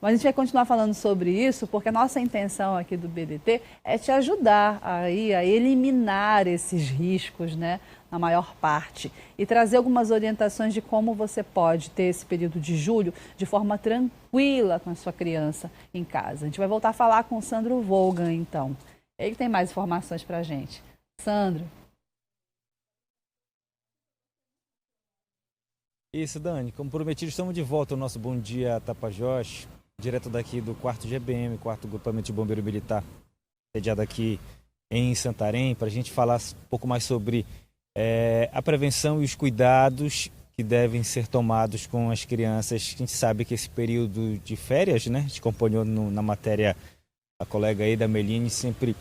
Mas a gente vai continuar falando sobre isso, porque a nossa intenção aqui do BDT é te ajudar aí a eliminar esses riscos, né, na maior parte, e trazer algumas orientações de como você pode ter esse período de julho de forma tranquila com a sua criança em casa. A gente vai voltar a falar com o Sandro Volgan, então. Ele tem mais informações para a gente. Sandro. Isso, Dani. Como prometido, estamos de volta ao nosso Bom Dia Tapajós, direto daqui do 4º GBM, 4º Grupamento de Bombeiro Militar, sediado aqui em Santarém, para a gente falar um pouco mais sobre a prevenção e os cuidados que devem ser tomados com as crianças. A gente sabe que esse período de férias, né, a gente acompanhou na matéria a colega aí da Meline, sempre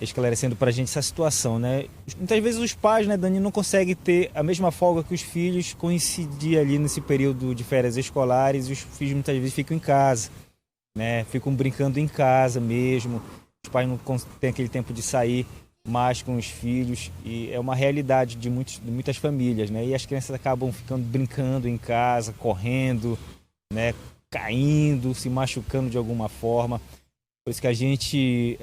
esclarecendo para a gente essa situação, né? Muitas vezes os pais, né, Dani, não conseguem ter a mesma folga que os filhos, coincidir ali nesse período de férias escolares, e os filhos muitas vezes ficam em casa, né? Ficam brincando em casa mesmo, os pais não têm aquele tempo de sair mais com os filhos, e é uma realidade de muitas famílias, né? E as crianças acabam ficando brincando em casa, correndo, né? Caindo, se machucando de alguma forma. Por isso que a gente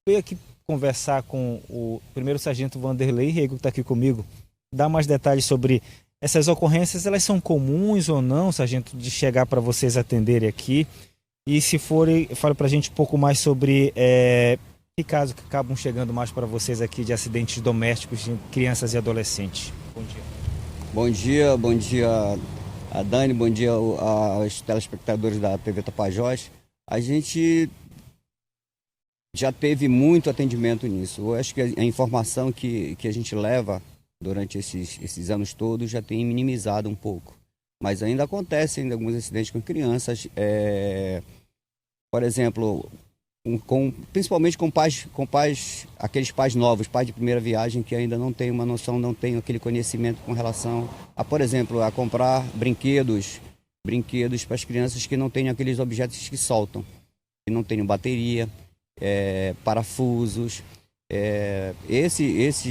veio aqui conversar com o primeiro sargento Vanderlei Rego, que está aqui comigo, dar mais detalhes sobre essas ocorrências. Elas são comuns ou não, sargento, de chegar para vocês atenderem aqui? E se forem, fale para a gente um pouco mais sobre que casos que acabam chegando mais para vocês aqui de acidentes domésticos de crianças e adolescentes. Bom dia. Bom dia a Dani, bom dia aos telespectadores da TV Tapajós. A gente já teve muito atendimento nisso. Eu acho que a informação que a gente leva durante esses anos todos já tem minimizado um pouco. Mas ainda acontecem alguns acidentes com crianças. Por exemplo, principalmente com pais, aqueles pais novos, pais de primeira viagem, que ainda não têm uma noção, não têm aquele conhecimento com relação por exemplo, a comprar brinquedos para as crianças que não têm aqueles objetos que soltam, que não tenham bateria, parafusos.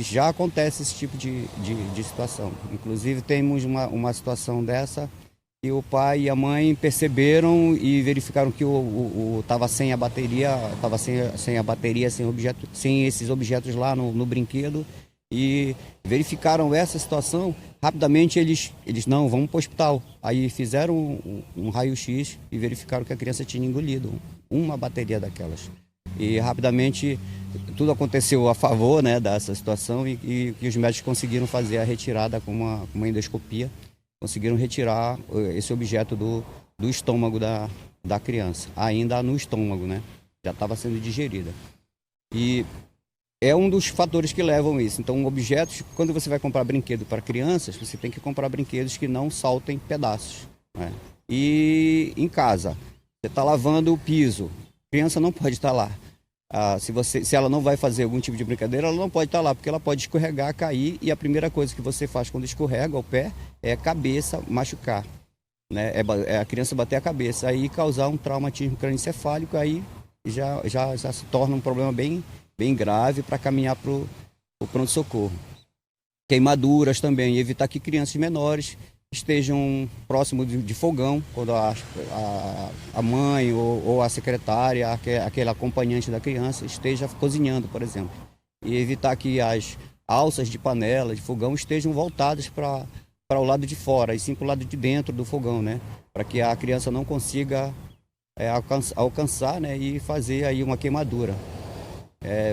Já acontece esse tipo de situação. Inclusive temos uma situação dessa que o pai e a mãe perceberam e verificaram que estava sem a bateria, sem esses objetos lá no brinquedo, e verificaram essa situação. Rapidamente eles não, vamos para o hospital. Aí fizeram um raio-x e verificaram que a criança tinha engolido uma bateria daquelas. E rapidamente tudo aconteceu a favor, né, dessa situação, e os médicos conseguiram fazer a retirada com uma endoscopia, conseguiram retirar esse objeto do estômago da criança, ainda no estômago, né, já estava sendo digerida. E é um dos fatores que levam isso. Então, objetos, quando você vai comprar brinquedo para crianças, você tem que comprar brinquedos que não saltem pedaços, né? E em casa, você está lavando o piso, a criança não pode estar lá. Se ela não vai fazer algum tipo de brincadeira, ela não pode estar lá, porque ela pode escorregar, cair, e a primeira coisa que você faz quando escorrega o pé é a cabeça machucar, né? A criança bater a cabeça, aí causar um traumatismo crânioencefálico, aí já se torna um problema bem grave para caminhar para o pronto-socorro. Queimaduras também, evitar que crianças menores estejam próximo de fogão, quando a mãe ou a secretária, aquele acompanhante da criança, esteja cozinhando, por exemplo. E evitar que as alças de panela, de fogão, estejam voltadas para o lado de fora, e sim para o lado de dentro do fogão, né? Para que a criança não consiga alcançar, né, e fazer aí uma queimadura.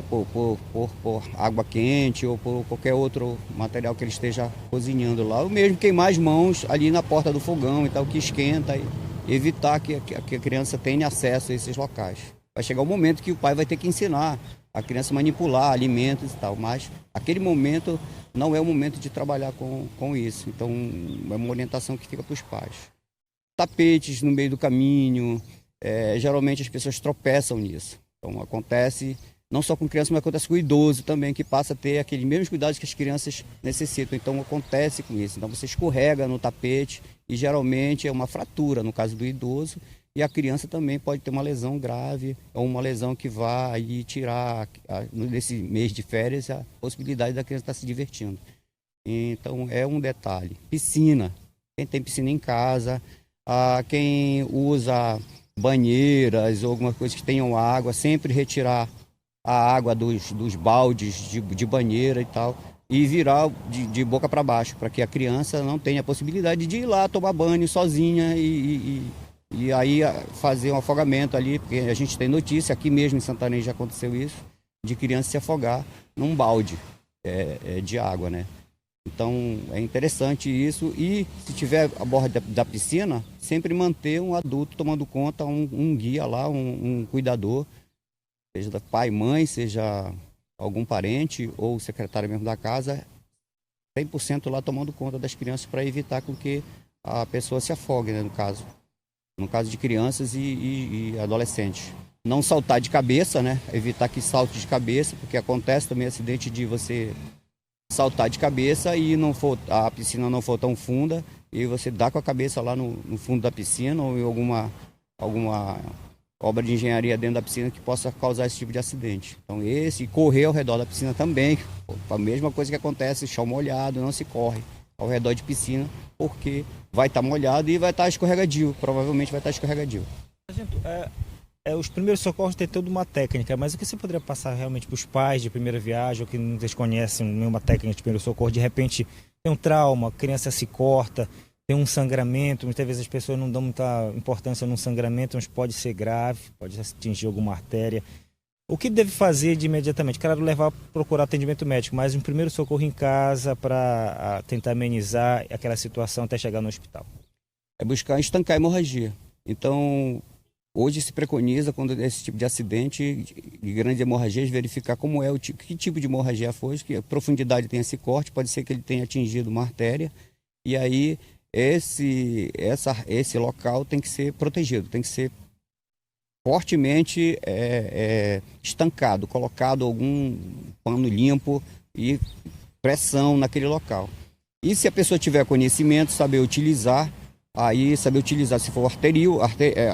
Por água quente ou por qualquer outro material que ele esteja cozinhando lá. Ou mesmo queimar as mãos ali na porta do fogão e tal, que esquenta, e evitar que a criança tenha acesso a esses locais. Vai chegar um momento que o pai vai ter que ensinar a criança a manipular alimentos e tal, mas aquele momento não é o momento de trabalhar com isso. Então é uma orientação que fica para os pais. Tapetes no meio do caminho, geralmente as pessoas tropeçam nisso. Então acontece não só com criança, mas acontece com o idoso também, que passa a ter aqueles mesmos cuidados que as crianças necessitam. Então acontece com isso. Então você escorrega no tapete e geralmente é uma fratura no caso do idoso, e a criança também pode ter uma lesão grave ou uma lesão que vai tirar, nesse mês de férias, a possibilidade da criança estar se divertindo. Então é um detalhe. Piscina. Quem tem piscina em casa, quem usa banheiras ou algumas coisas que tenham água, sempre retirar a água dos baldes de banheira e tal, e virar de boca para baixo, para que a criança não tenha a possibilidade de ir lá tomar banho sozinha e aí fazer um afogamento ali, porque a gente tem notícia, aqui mesmo em Santarém já aconteceu isso, de criança se afogar num balde de água, né? Então é interessante isso, e se tiver a borda da piscina, sempre manter um adulto tomando conta, um guia lá, um cuidador, seja pai, mãe, seja algum parente ou secretário mesmo da casa, 100% lá tomando conta das crianças para evitar com que a pessoa se afogue, né, no caso de crianças e adolescentes. Não saltar de cabeça, né, evitar que salte de cabeça, porque acontece também acidente de você saltar de cabeça e a piscina não for tão funda e você dá com a cabeça lá no fundo da piscina ou em alguma obra de engenharia dentro da piscina que possa causar esse tipo de acidente. Então correr ao redor da piscina também, a mesma coisa que acontece, chão molhado, não se corre ao redor de piscina, porque vai estar molhado e vai estar escorregadio, provavelmente vai estar escorregadio. Os primeiros socorros têm toda uma técnica, mas o que você poderia passar realmente para os pais de primeira viagem, ou que não desconhecem nenhuma técnica de primeiro socorro, de repente tem um trauma, a criança se corta, tem um sangramento, muitas vezes as pessoas não dão muita importância num sangramento, mas pode ser grave, pode atingir alguma artéria. O que deve fazer de imediatamente? Claro, procurar atendimento médico, mas um primeiro socorro em casa para tentar amenizar aquela situação até chegar no hospital. É buscar estancar a hemorragia. Então, hoje se preconiza, quando esse tipo de acidente, de grandes hemorragias, verificar como é que tipo de hemorragia foi, que profundidade tem esse corte, pode ser que ele tenha atingido uma artéria, e aí esse local tem que ser protegido, tem que ser fortemente estancado, colocado algum pano limpo e pressão naquele local. E se a pessoa tiver conhecimento, saber utilizar, se for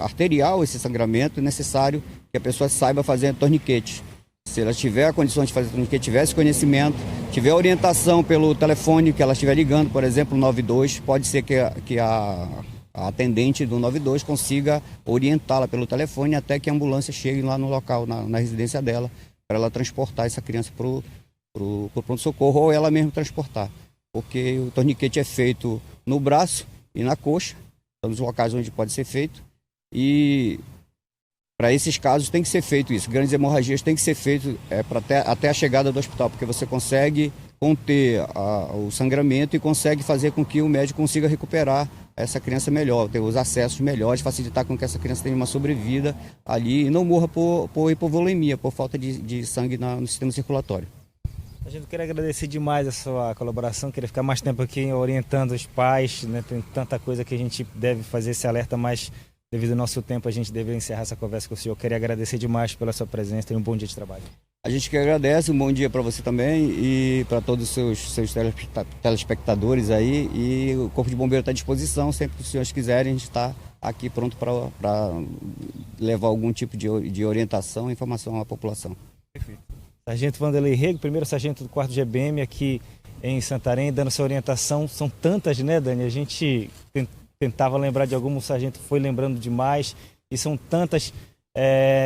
arterial esse sangramento, é necessário que a pessoa saiba fazer torniquete. Se ela tiver a condição de fazer torniquete, tiver esse conhecimento, tiver orientação pelo telefone que ela estiver ligando, por exemplo, 92, pode ser que a atendente do 92 consiga orientá-la pelo telefone até que a ambulância chegue lá no local, na residência dela, para ela transportar essa criança para o pronto-socorro ou ela mesma transportar. Porque o torniquete é feito no braço e na coxa, são os locais onde pode ser feito, e para esses casos tem que ser feito isso. Grandes hemorragias tem que ser feito até a chegada do hospital, porque você consegue conter o sangramento e consegue fazer com que o médico consiga recuperar essa criança melhor, ter os acessos melhores, facilitar com que essa criança tenha uma sobrevida ali e não morra por hipovolemia, por falta de sangue no sistema circulatório. A gente quer agradecer demais a sua colaboração, queria ficar mais tempo aqui orientando os pais, né? Tem tanta coisa que a gente deve fazer esse alerta, mas devido ao nosso tempo a gente deve encerrar essa conversa com o senhor. Queria agradecer demais pela sua presença e um bom dia de trabalho. A gente que agradece, um bom dia para você também e para todos os seus telespectadores aí, e o Corpo de Bombeiro está à disposição, sempre que os senhores quiserem, a gente está aqui pronto para levar algum tipo de orientação e informação à população. Perfeito. Sargento Vanderlei Rego, primeiro sargento do 4º GBM aqui em Santarém, dando essa orientação. São tantas, né, Dani? A gente tentava lembrar de alguma, o sargento foi lembrando demais, e são tantas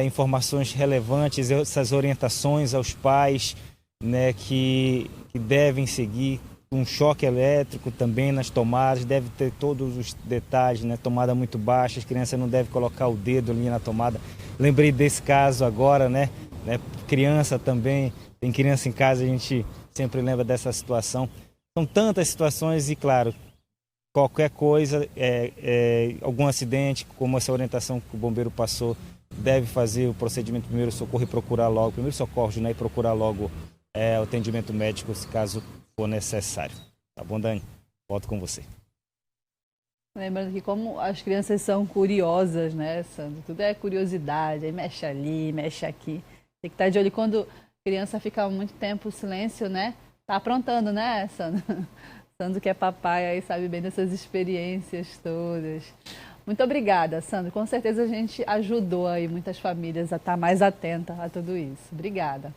informações relevantes, essas orientações aos pais, né, que devem seguir. Um choque elétrico também nas tomadas, deve ter todos os detalhes, né? Tomada muito baixa, as crianças não devem colocar o dedo ali na tomada. Lembrei desse caso agora, né? Criança também, tem criança em casa, a gente sempre lembra dessa situação. São tantas situações e, claro, qualquer coisa, algum acidente, como essa orientação que o bombeiro passou, deve fazer o procedimento de primeiro socorro e procurar logo, primeiro socorro, né? E procurar logo o atendimento médico, se caso for necessário. Tá bom, Dani? Volto com você. Lembrando que como as crianças são curiosas, né, Sandro? Tudo é curiosidade, aí mexe ali, mexe aqui. Tem que estar de olho. Quando a criança fica muito tempo em silêncio, né? Tá aprontando, né, Sandro? Sandro que é papai aí sabe bem dessas experiências todas. Muito obrigada, Sandro. Com certeza a gente ajudou aí muitas famílias a estar mais atenta a tudo isso. Obrigada.